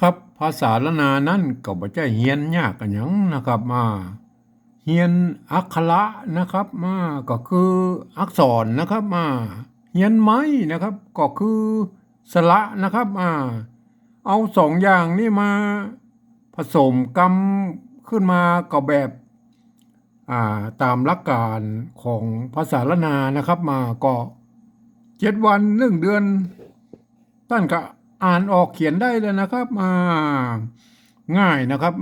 ครับภาษาละนานั่นก็บ่ใช่เฮียนยากกันหยังนะครับมาเฮียนอักขระนะครับมาก็คืออักษรนะครับมาเฮียนไม้นะครับก็คือสระนะครับเอาสองอย่างนี้มาผสมกรรมขึ้นมาก็แบบตามหลักการของภาษาละนานะครับมาก็7 วัน1 เดือน ท่านก็อ่านออกเขียนได้เลยนะครับง่ายนะครับ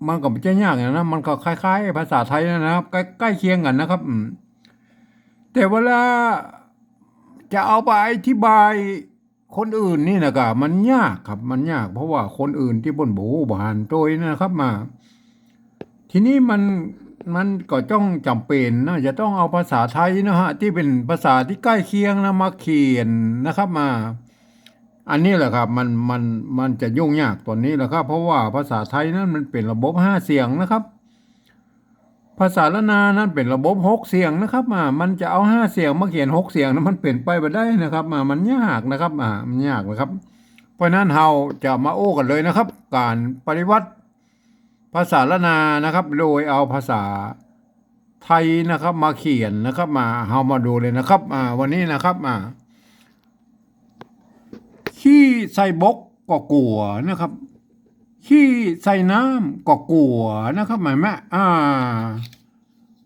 มันก็ไม่ใช่ยากนะมันก็คล้ายๆภาษาไทยนะครับใกล้เคียงกันนะครับแต่เวลาจะเอาไปอธิบายคนอื่นนี่นะครับมันยากครับมันยากเพราะว่าคนอื่นที่บนบูบานโดยนะครับทีนี้มันก็ต้องจำเป็นนะจะต้องเอาภาษาไทยนะฮะที่เป็นภาษาที่ใกล้เคียงนะมาเขียนนะครับอันนี้แหละครับมันจะยุ่งยากตัวนี้แหละครับเพราะว่าภาษาไทยนั้นมันเป็นระบบ5 เสียงนะครับภาษาละนานั้นเป็นระบบ6 เสียงนะครับมันจะเอา5 เสียงมาเขียน6 เสียงนะมันเป็นไปไม่ได้นะครับมันยากนะครับมันยากนะครับเพราะนั้นเราจะมาโอ้กันเลยนะครับการปฏิวัติภาษาละนานะครับโดยเอาภาษาไทยนะครับมาเขียนนะครับเรามาดูเลยนะครับวันนี้นะครับขี้ใส่บกก็กลัวนะครับขี้ใส่น้ำก็กลัวนะครับหมายไหม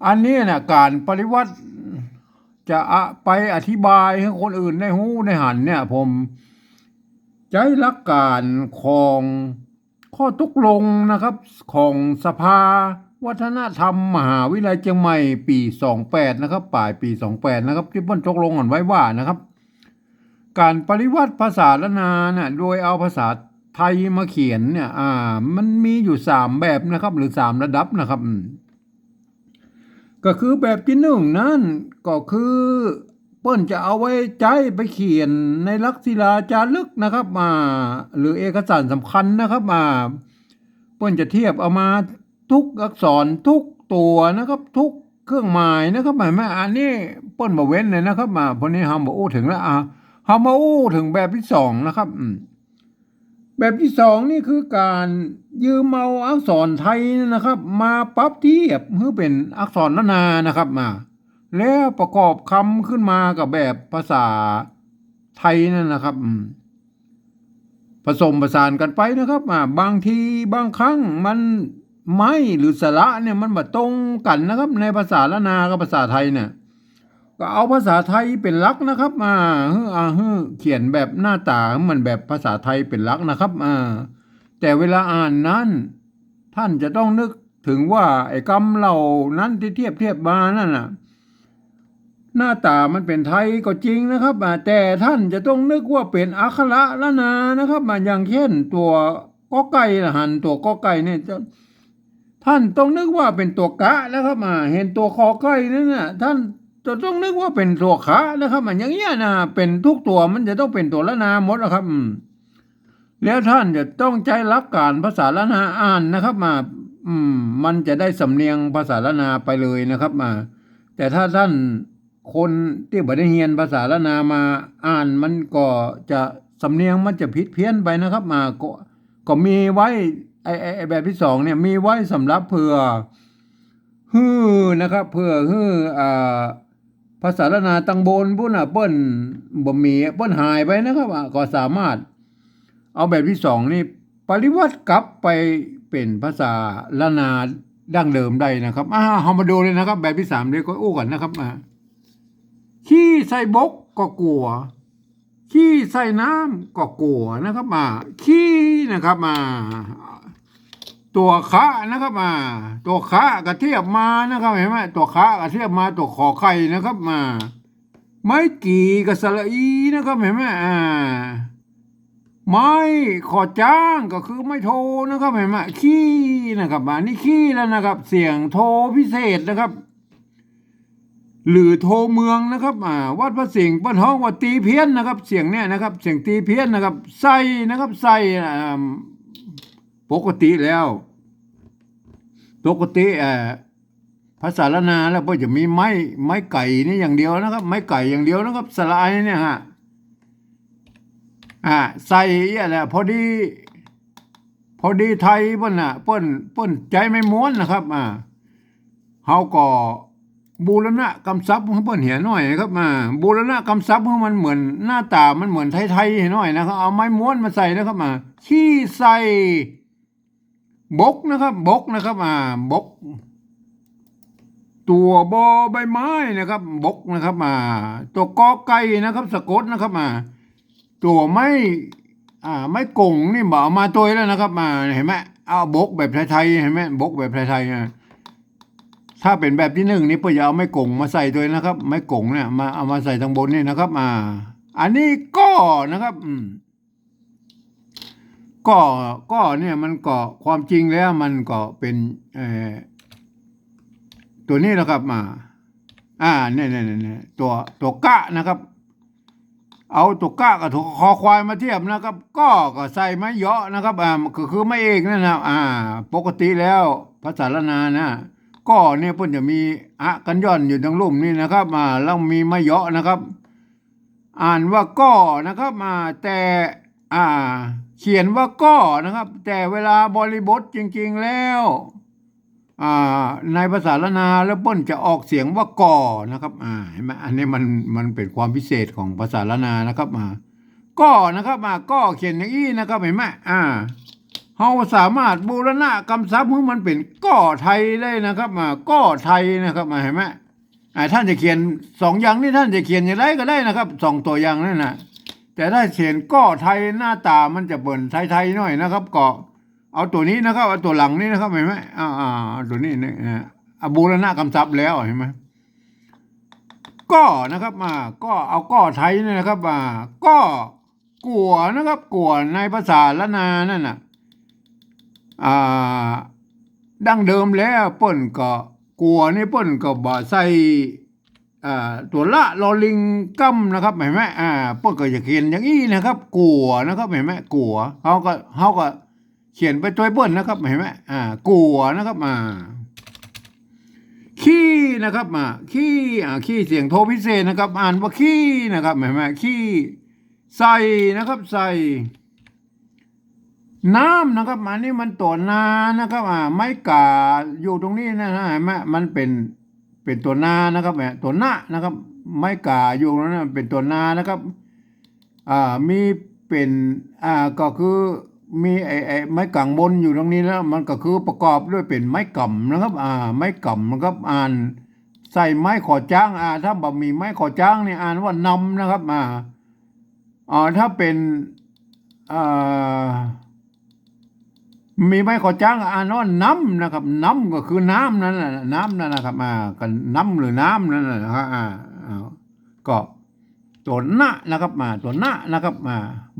อันนี้นะการปฏิวัติจะไปอธิบายให้คนอื่นได้หู้ได้หันเนี่ยผมใช้หลักการของข้อตกลงนะครับของสภาวัฒนธรรมมหาวิทยาลัยเชียงใหม่ปี28นะครับปลายปี28นะครับที่เพิ่นตกลงกันไว้ว่านะครับการปฏิวัติภาษาละนาเนี่ยโดยเอาภาษาไทยมาเขียนเนี่ยมันมีอยู่3 แบบนะครับหรือ3 ระดับนะครับก็คือแบบที่1นั่นก็คือเปิ้นจะเอาไว้ใจไปเขียนในลักษณาจารึกนะครับหรือเอกสารสำคัญนะครับเปิ้นจะเทียบเอามาทุกอักษรทุกตัวนะครับทุกเครื่องหมายนะครับหมายว่าอันนี้เปิ้นบ่เว้นเลยนะครับพอนี้เฮาบ่อู้ถึงแล้วเฮามาอู้ถึงแบบที่2นะครับแบบที่2นี่คือการยืมเอาอักษรไทยนะครับมาปรับเทียบให้เป็นอักษรละนานะครับแล้วประกอบคำขึ้นมากับแบบภาษาไทยนั่นนะครับผสมผสานกันไปนะครับบางทีบางครั้งมันไม่หรือสระเนี่ยมันมาตรงกันนะครับในภาษาละนากับภาษาไทยเนี่ยก็เอาภาษาไทยเป็นหลักนะครับเขียนแบบหน้าตามันแบบภาษาไทยเป็นหลักนะครับแต่เวลาอ่านนั้นท่านจะต้องนึกถึงว่าไอ้คำเหล่านั้นที่เทียบมานั่นน่ะหน้าตามันเป็นไทยก็จริงนะครับแต่ท่านจะต้องนึกว่าเป็นอักขระละนานะครับอย่างเช่นตัวกอไก่หันตัวกอไก่เนี่ยท่านต้องนึกว่าเป็นตัวกะนะครับเห็นตัวคอไก่นั่นน่ะท่านจะต้องนึกว่าเป็นตัวขานะครับอย่างเงี้ยนะเป็นทุกตัวมันจะต้องเป็นตัวละนาหมดนะครับแล้วท่านจะต้องใช้หลักการภาษาละนาอ่านนะครับมันจะได้สำเนียงภาษาละนาไปเลยนะครับแต่ถ้าท่านคนที่บ่ได้เรียนภาษาละนามาอ่านมันก็จะสำเนียงมันจะผิดเพี้ยนไปนะครับก็มีไว้ไอ้แบบที่2เนี่ยมีไว้สำหรับเพื่อนะครับเพื่อภาษาละนาตังโบนพุ่นเปิ้นบ่มีเปิ้นหายไปนะครับก็สามารถเอาแบบที่2นี่ปริวัติกลับไปเป็นภาษาละนาดั้งเดิมได้นะครับเฮามาดูเลยนะครับแบบที่3เดี๋ยวก็อู้กันนะครับขี้ใส่บกก็กลัวขี้ใส่น้ำก็กลัวนะครับขี้นะครับตัวคะนะครับตัวคะกระเทียบมานะครับเห็นไหมตัวคะกระเทียบมาตัวขอไข่นะครับไม้กี่กับสระอีนะครับเห็นไหมไม้ขอจ้างก็คือไม้โทนะครับเห็นไหมขี้นะครับนี่ขี้แล้วนะครับเสียงโทพิเศษนะครับหรือโทเมืองนะครับวัดพระสิงห์บ้านห้องว่าตีเพี้ยนนะครับเสียงเนี่ยนะครับเสียงตีเพี้ยนนะครับใส่นะครับใส่ปกติแล้วภาษาละนาแล้วก็จะมีไม้ไก่นี่อย่างเดียวนะครับไม้ไก่อย่างเดียวนะครับสลายเนี่ยใส่อะไรพอดี พอดีไทยเปิ้นน่ะเปิ้นใจไม่ม้วนนะครับเฮาก็บูรณะกำซับให้เปิ้นเหียหน่อยนะครับบูรณะกำซับให้มันเหมือนหน้าตามันเหมือนไทยๆให้หน่อยนะครับเอาไม้ม้วนมาใส่นะครับขี้ใส่บกนะครับบกนะครับบกตัวบอใบไม้นะครับบกนะครับตัวกอไก่นะครับสะกดนะครับตัวไม่กงนี่บอกมาตัวแล้วนะครับเห็นไหมเอาบกแบบไทยๆเห็นไหมบกแบบไทยๆถ้าเป็นแบบที่หนึ่งนี่เพื่อจะเอาไม้กงมาใส่ตัวนะครับไม้กงเนี่ยมาเอามาใส่ทางบนนี่นะครับอันนี้ก็นะครับก็เนี่ยมันก็ความจริงแล้วมันก็เป็นตัวนี้นะครับเนี่ยตัวกะนะครับเอาตัวกะกับตัวคอควายมาเทียบนะครับก็ใส่ไม้เยาะนะครับก็คือไม่เอกนั่นนะปกติแล้วภาษาละนานะก็เนี่ยเพิ่นจะมีกันย่อนอยู่ตรงลุ่มนี่นะครับแล้วมีไม้เยาะนะครับอ่านว่าก็นะครับแต่เขียนว่าก็นะครับแต่เวลาบริบทจริงๆแล้วในภาษาละนาแล้วเปิ้นจะออกเสียงว่าก่อนะครับเห็นไหมอันนี้มันเป็นความพิเศษของภาษาละนานะครับก็นะครับก็เขียนอย่างนี้นะครับเห็นไหมเฮาสามารถบูรณะกำซับให้มันเป็นก่อไทยได้นะครับก่อไทยนะครับเห็นไหมท่านจะเขียนสองอย่างนี้ท่านจะเขียนอย่างไรก็ได้นะครับสองตัวอย่างนั่นนะแต่ถ้าเขียนก่อไทยหน้าตามันจะเปิ่นไทยๆหน่อยนะครับก็เอาตัวนี้นะครับเอาตัวหลังนี้นะครับเห็นไหมตัวนี้เนี่ยบูรณะกำซับแล้วเห็นไหมก็นะครับก็เอาก็ไทยนี่นะครับก็กัวนะครับกัวในภาษาละนานั่นน่ะดั้งเดิมแล้วเปิ้นก็กัวนี่เปิ้นก็บ่ใส่ตัวละลอลิงกัมนะครับเห็นไหมเปิ้นก็จะเขียนอย่างนี้นะครับกัวนะครับเห็นไหมกัวเขาก็เขียนไปตัวเปิ้นนะครับเห็นไหมกัวนะครับขี้นะครับขี้เสียงโทพิเศษนะครับอ่านว่าขี้นะครับเห็นไหมขี้ใส่นะครับใส่น้ำนะครับนี่มันตัวนานะครับไม้กาอยู่ตรงนี้นะเห็นไหมมันเป็นตัวนานะครับตัวนานะครับไม้กาอยู่ตรงนั้นเป็นตัวนานะครับมีเป็นก็คือมีไอ้ไม้กางบนอยู่ตรงนี้แล้วมันก็คือประกอบด้วยเป็นไม้กำนะครับไม้กำนะครับใส่ไม้ขอจ้างถ้าบ่มีไม้ขอจ้างเนี่ยอ่านว่านำนะครับถ้าเป็นมีไม้ขอจ้างอ่านว่าน้ำนะครับน้ำก็คือน้ำนั่นแหละน้ำนั่นนะครับกันน้ำหรือน้ำนั่นแหละนะครับก็ตัวหน้านะครับตัวหน้านะครับ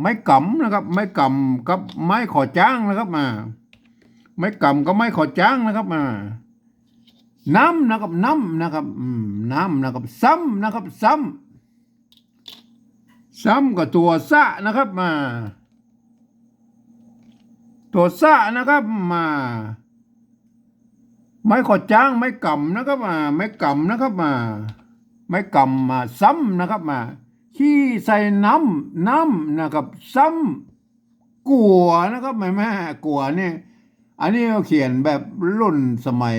ไม้กำนะครับไม้กำกับไม้ขอจ้างนะครับไม้กำกับไม้ขอจ้างนะครับน้ำนะครับน้ำนะครับน้ำนะครับซ้ำนะครับซ้ำกับตัวสะนะครับตัวสะนะครับไม้ขอจ้างไม้กำนะครับไม้กำนะครับไม้กำซ้ำนะครับขี้ใส่น้ำนะครับซ้ำกัวนะครับแม่กัวเนี่ยอันนี้เขาเขียนแบบรุ่นสมัย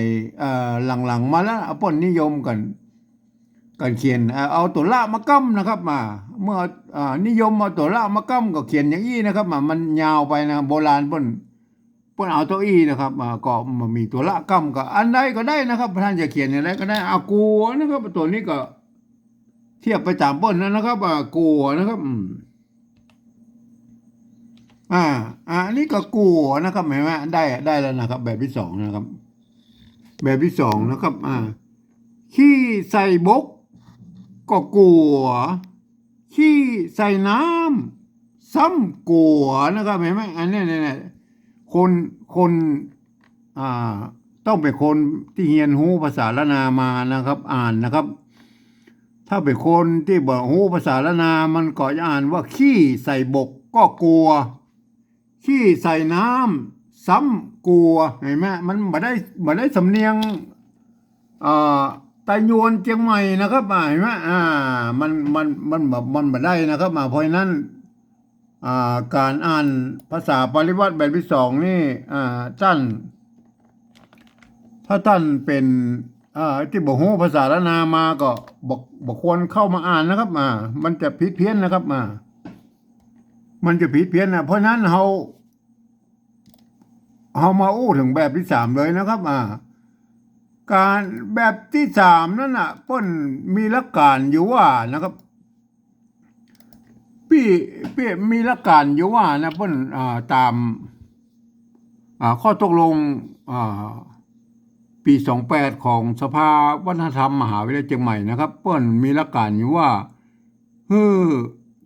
หลังๆมาแล้วป้นนิยมกันเขียนเอาตัวละมากั้มนะครับเมื่อนิยมเอาตัวละมากั้มก็เขียนอย่างนี้นะครับมันยาวไปนะโบราณป้นเอาตัวอีนะครับก็มันมีตัวละกั้มก็อันใดก็ได้นะครับท่านจะเขียนอย่างไรก็ได้เอากัวนะครับตัวนี้ก็เทียบไปตามป้นนะครับกัวนะครับอันนี้ก็กัวนะครับเห็นไหมได้แล้วนะครับแบบที่สองนะครับแบบที่สองนะครับขี้ใส่บกก็กัวขี้ใส่น้ำซ้ำกัวนะครับเห็นไหมอันนี้เนี่ยคนต้องเป็นคนที่เรียนรู้ภาษาละนามานะครับอ่านนะครับถ้าเป็นคนที่บอกรู้ภาษาละนามันก็จะอ่านว่าขี้ใส่บกก็กัวขี้ใส่น้ำซ้ำกัวเห็นไหมมันบ่ได้สำเนียงไตยวนเชียงใหม่นะครับเห็นไหมมันแบบมันบ่ได้นะครับเพราะนั้น การอ่านภาษาปริวัติแบบที่สองนี่ท่านถ้าท่านเป็นที่บอกฮู้ภาษาละนามาก็บอกควรเข้ามาอ่านนะครับมันจะผิดเพี้ยนนะครับมันจะผิดเพี้ยนนะเพราะฉะนั้นเรามาอู้ถึงแบบที่สามเลยนะครับการแบบที่สามนั่นน่ะเปิ้นมีหลักการอยู่ว่านะครับพี่มีหลักการอยู่ว่านะเปิ้นตามข้อตกลงปี28ของสภาวัฒนธรรมมหาวิทยาลัยเชียงใหม่นะครับเปิ้นมีหลักการอยู่ว่า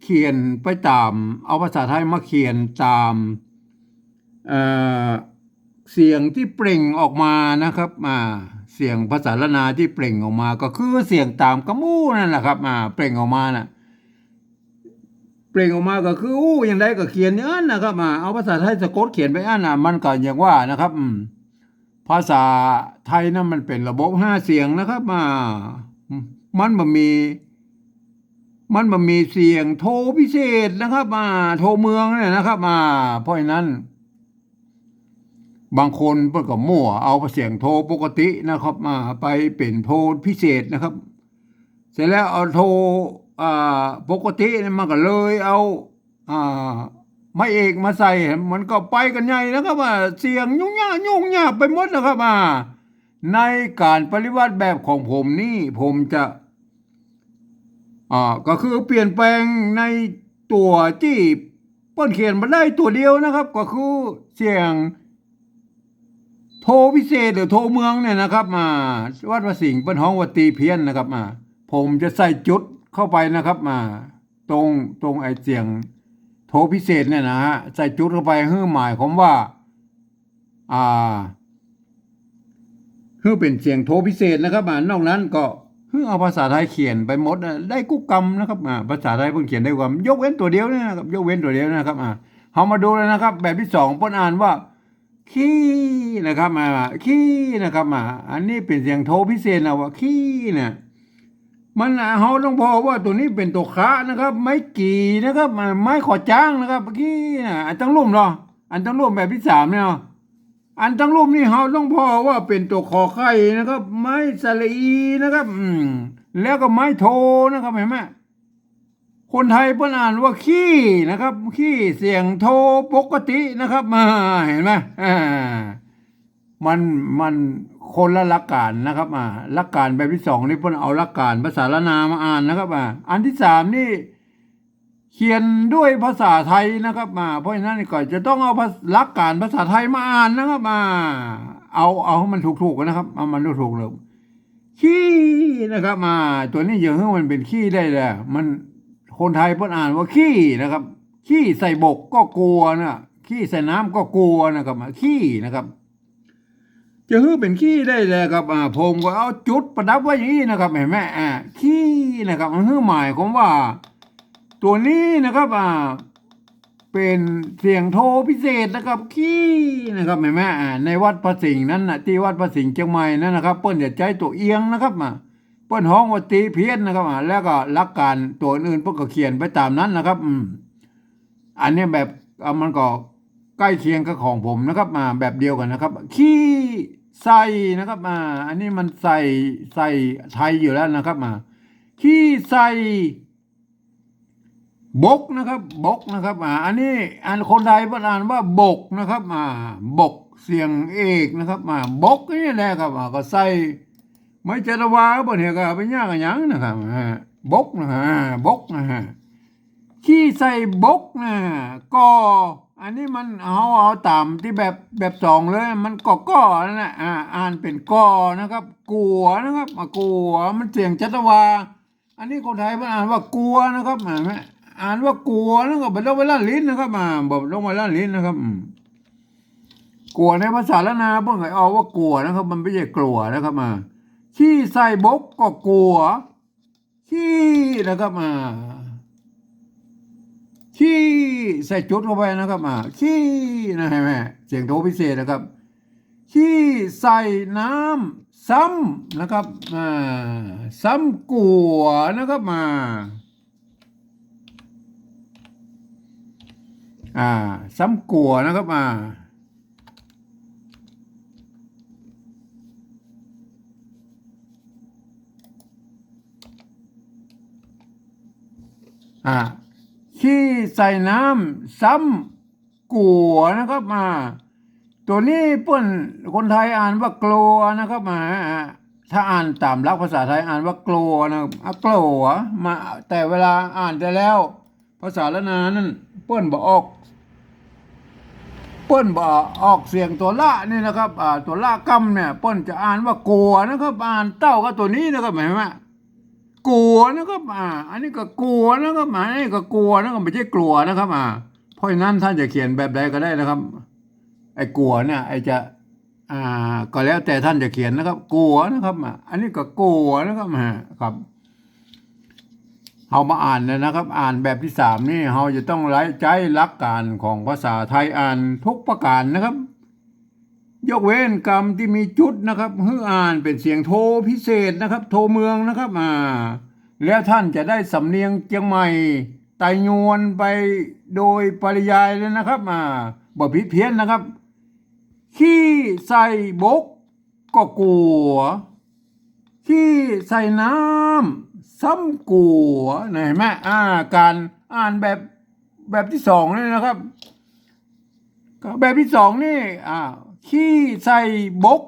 เขียนไปตามเอาภาษาไทยมาเขียนตามเสียงที่เปล่งออกมานะครับเสียงภาษาละนาที่เปล่งออกมาก็คือเสียงตามกระมู้นั่นแหละครับเปล่งออกมาน่ะเปล่งออกมาก็คืออย่างไรก็เขียนอย่างนั้นนะครับเอาภาษาไทยสะกดเขียนไปอันมันก็อย่างว่านะครับภาษาไทยนั้นมันเป็นระบบ5เสียงนะครับมันบ่มีเสียงโทพิเศษนะครับโทเมืองเนี่ยนะครับเพราะฉะนั้นบางคนเพิ่นก็มั่วเอาเสียงโทปกตินะครับไปเป็นโทพิเศษนะครับเสร็จแล้วเอาโทปกติมันก็เลยเอาไม้เอกมาใส่มันก็ไปกันใหญ่นะครับเสียงยุ่งยากไปหมดนะครับในการปฏิวัติแบบของผมนี่ผมจะก็คือเปลี่ยนแปลงในตัวที่เปิ้นเขียนมาได้ตัวเดียวนะครับก็คือเสียงโทพิเศษหรือโทเมืองเนี่ยนะครับวัดพระสิงห์เปิ้นฮ้องว่าตีเพี้ยนนะครับผมจะใส่จุดเข้าไปนะครับตรงไอเสียงโทพิเศษเนี่ยนะฮะใส่จุดเข้าไปเพื่อหมายความว่าคือเป็นเสียงโทพิเศษนะครับนอกนั้นก็เอาภาษาไทยเขียนไปหมดได้กุ๊กกำนะครับภาษาไทยเพิ่งเขียนได้ความยกเว้นตัวเดียวนะครับยกเว้นตัวเดียวนะครับเรามาดูเลยนะครับแบบที่สองเปิ้นอ่านว่าขี้นะครับขี้นะครับอันนี้เป็นเสียงโทพิเศษนะว่าขี้เนี่ยมันเราต้องบอกว่าตัวนี้เป็นตัวคะนะครับไม้กี่นะครับไม้ขอจ้างนะครับขี้อันตั้งรุ่มเนาะอันตั้งรุ่มแบบที่สามเนี่ยอันตั้งรูปนี่เราต้องพอว่าเป็นตัวคอไข่นะครับไม้สลีนะครับแล้วก็ไม้โทนะครับเห็นไหมคนไทยเพิ่นอ่านว่าขี้นะครับขี้เสียงโทปกตินะครับเห็นไหมมันคนละหลักการนะครับหลักการแบบที่สองนี่เพิ่นเอาหลักการภาษาละนามาอ่านนะครับอันที่สามนี่เขียนด้วยภาษาไทยนะครับเพราะฉะนั้นก็จะต้องเอาหลักการภาษาไทยมาอ่านนะครับเอาให้มันถูกๆนะครับเอามันถูกๆเลยขี้นะครับตัวนี้อย่างที่มันเป็นขี้ได้เลยมันคนไทยเพิ่นอ่านว่าขี้นะครับขี้ใส่บกก็กลัวนะขี้ใส่น้ำก็กลัวนะครับขี้นะครับจะฮื้อเป็นขี้ได้เลยครับผมก็เอาจุดประดับไว้อย่างนี้นะครับเห็นไหมขี้นะครับมันฮื้อหมายความว่าตัวนี้นะครับเป็นเสียงโทพิเศษนะครับขี้นะครับเห็นไหมในวัดพระสิงห์นั้นที่วัดพระสิงห์เชียงใหม่นั่นนะครับเปิ้นจะใช้ตัวเอียงนะครับเปิ้นฮ้องว่าตีเพี้ยนนะครับแล้วก็หลักการตัวอื่นเปิ้นก็เขียนไปตามนั้นนะครับอันนี้แบบมันก็ใกล้เคียงกับของผมนะครับแบบเดียวกันนะครับขี้ใส่นะครับอันนี้มันใส่ไทยอยู่แล้วนะครับขี้ใส่บกนะครับอันนี้คนไทยอ่านว่าบกนะครับบกเสียงเอกนะครับบกนี่แหละครับก็ใส่ไม่เจรวาบ่เนี่ยก็เป็นยากกันยังนะครับบกนะฮะบกนะฮะขี้ใส่บกนะก็อันนี้มันเอาตามที่แบบสองเลยมันก็นั่นแหละอ่านเป็นกอนะครับกลัวนะครับกลัวมันเสียงจัตวาอันนี้คนไทยมันอ่านว่ากลัวนะครับอ่านว่ากลัวแล้วก็ไปลงไปล้านลิ้นนะครับบอกลงไปล้านลิ้นนะครับกลัวในภาษาละนาเพิ่งเอาว่ากลัวนะครับมันไม่ใช่กลัวนะครับขี้ใส่บกก็กลัวขี้นะครับขี้ใส่จุดเข้าไปนะครับขี้นะเห็นไหมเสียงโทพิเศษนะครับขี้ใส่น้ำซ้ำนะครับซ้ำกัวนะครับ อ่าซ้ำกัวนะครับขี้ใส่น้ำซ้ำกัวนะครับตัวนี้เปิ้นคนไทยอ่านว่ากลัวนะครับถ้าอ่านตามหลักภาษาไทยอ่านว่ากลัวนะครับกลัวมาแต่เวลาอ่านได้แล้วภาษาละนานั่นเปิ้นบอกออกเปิ้นบอกออกเสียงตัวละนี่นะครับตัวละกำเนี่ยเปิ้นจะอ่านว่ากลัวนะครับอ่านเต้ากับตัวนี้นะครับเห็นไหมกลัวนะครับอันนี้ก็กลัวนะครับอันนี้ก็กลัวนะครับไม่ใช่กลัวนะครับเพราะฉะนั้นท่านจะเขียนแบบใดก็ได้นะครับไอ้กลัวเนี่ยไอ้จะก็แล้วแต่ท่านจะเขียนนะครับกลัวนะครับอันนี้ก็กลัวนะครับครับเรามาอ่านนะครับอ่านแบบที่3นี่เราจะต้องใช้หลักการของภาษาไทยอ่านทุกประการนะครับยกเว้นคำที่มีจุดนะครับให้อ่านเป็นเสียงโทพิเศษนะครับโทเมืองนะครับแล้วท่านจะได้สำเนียงเชียงใหม่ไต่ยวนไปโดยปริยายเลยนะครับบ่ผิดเพี้ยนนะครับขี้ใส่บกก็กลัวขี้ใส่น้ำซ้ำกัวเห็นไหมการอ่านแบบที่2นี่นะครับแบบที่2นี่ขี้ใส่บก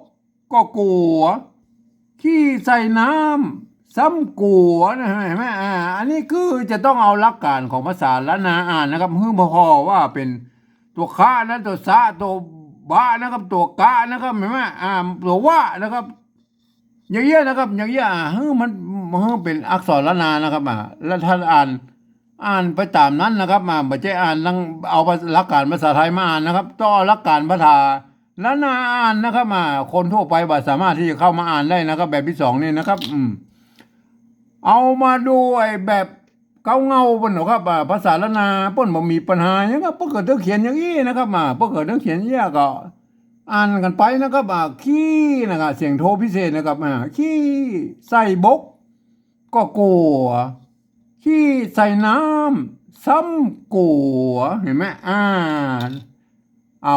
ก็กลัวขี้ใส่น้ำซ้ำกัวนะเห็นไหมอันนี้คือจะต้องเอาหลักการของภาษาละนาอ่านนะครับเพื่อพอว่าเป็นตัวค้านะตัวซะตัวบ้านะครับตัวกะนะครับเห็นไหมตัวว่านะครับอย่างเงี้ยนะครับอย่างเงี้ยมันเป็นอักษรละนานะครับแล้วท่านอ่านไปตามนั้นนะครับไม่ใช่อ่านเอาหลักการภาษาไทยมาอ่านนะครับต้องหลักการภาษาละนาอ่านนะครับคนทั่วไปบ่สามารถที่จะเข้ามาอ่านได้นะครับแบบที่2นี่นะครับเอามาดูไอ้แบบเงาบนหรอครับภาษาละนาเปิ้นบ่มีปัญหาอย่างครับเปิ้นเกิดต้องเขียนอย่างนี้นะครับเปิ้นเกิดต้องเขียนอย่างนี้ก็อ่านกันไปนะครับขี้นะครับเสียงโทพิเศษนะครับขี้ใส่บกก็กลัวขี้ใส่น้ำซ้ำกัวเห็นไหม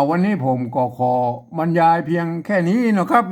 วันนี้ผมก็ขอบรรยายเพียงแค่นี้นะครับ